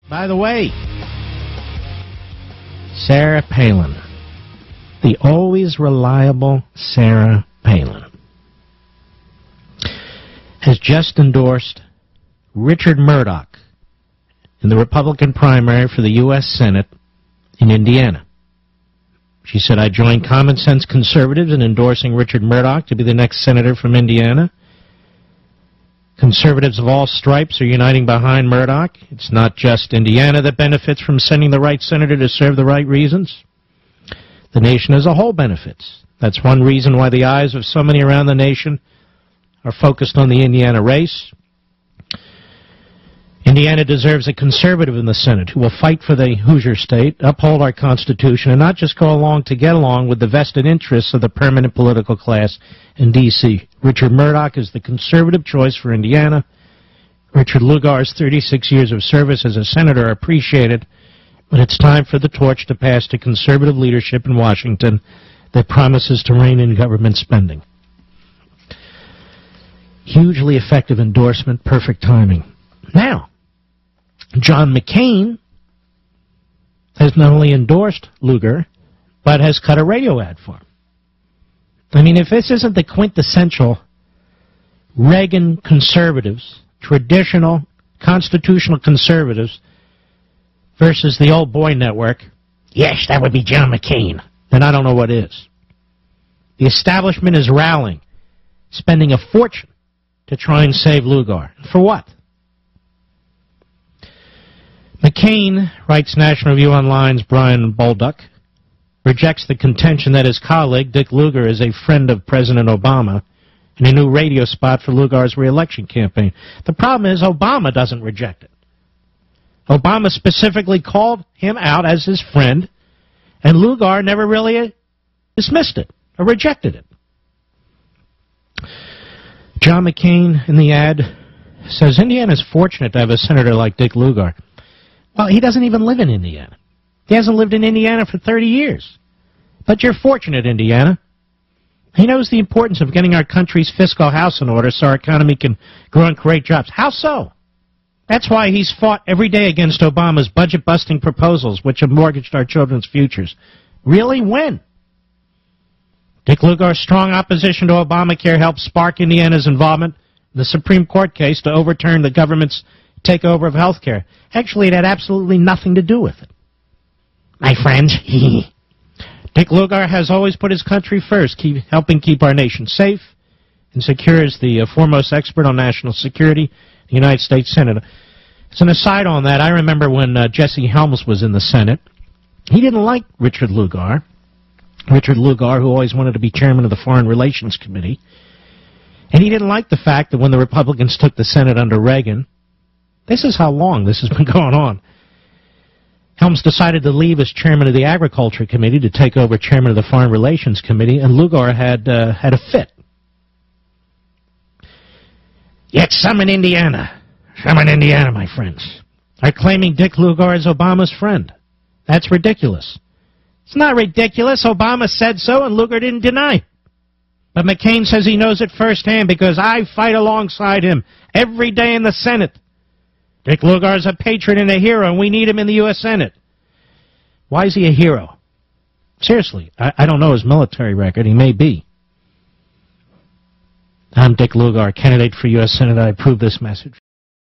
By the way, Sarah Palin, the always reliable Sarah Palin, has just endorsed Richard Mourdock in the Republican primary for the U.S. Senate in Indiana. She said, "I join common sense conservatives in endorsing Richard Mourdock to be the next senator from Indiana. Conservatives of all stripes are uniting behind Mourdock. It's not just Indiana that benefits from sending the right senator to serve the right reasons. The nation as a whole benefits. That's one reason why the eyes of so many around the nation are focused on the Indiana race. Indiana deserves a conservative in the Senate who will fight for the Hoosier state, uphold our Constitution, and not just go along to get along with the vested interests of the permanent political class in D.C. Richard Mourdock is the conservative choice for Indiana. Richard Lugar's 36 years of service as a senator are appreciated, but it's time for the torch to pass to conservative leadership in Washington that promises to rein in government spending." Hugely effective endorsement, perfect timing. Now, John McCain has not only endorsed Lugar, but has cut a radio ad for him. I mean, if this isn't the quintessential Reagan conservatives, traditional constitutional conservatives, versus the old boy network, yes, that would be John McCain, then I don't know what is. The establishment is rallying, spending a fortune to try and save Lugar. For what? McCain, writes National Review Online's Brian Bolduc, rejects the contention that his colleague, Dick Lugar, is a friend of President Obama in a new radio spot for Lugar's re-election campaign. The problem is Obama doesn't reject it. Obama specifically called him out as his friend, and Lugar never really dismissed it or rejected it. John McCain, in the ad, says, "Indiana's fortunate to have a senator like Dick Lugar." Well, he doesn't even live in Indiana. He hasn't lived in Indiana for 30 years. But you're fortunate, Indiana. He knows the importance of getting our country's fiscal house in order so our economy can grow and create jobs. How so? That's why he's fought every day against Obama's budget-busting proposals, which have mortgaged our children's futures. Really? When? Dick Lugar's strong opposition to Obamacare helped spark Indiana's involvement in the Supreme Court case to overturn the government's takeover of health care. Actually, it had absolutely nothing to do with it. My friends, Dick Lugar has always put his country first, helping keep our nation safe and secure as the foremost expert on national security, the United States Senate. As an aside on that, I remember when Jesse Helms was in the Senate, he didn't like Richard Lugar. Richard Lugar, who always wanted to be chairman of the Foreign Relations Committee. And he didn't like the fact that when the Republicans took the Senate under Reagan, this is how long this has been going on, Helms decided to leave as chairman of the Agriculture Committee to take over chairman of the Foreign Relations Committee, and Lugar had a fit. Yet some in Indiana, my friends, are claiming Dick Lugar is Obama's friend. That's ridiculous. It's not ridiculous. Obama said so, and Lugar didn't deny. But McCain says he knows it firsthand because I fight alongside him every day in the Senate. Dick Lugar is a patriot and a hero, and we need him in the U.S. Senate. Why is he a hero? Seriously, I don't know his military record. He may be. I'm Dick Lugar, candidate for U.S. Senate. I approve this message.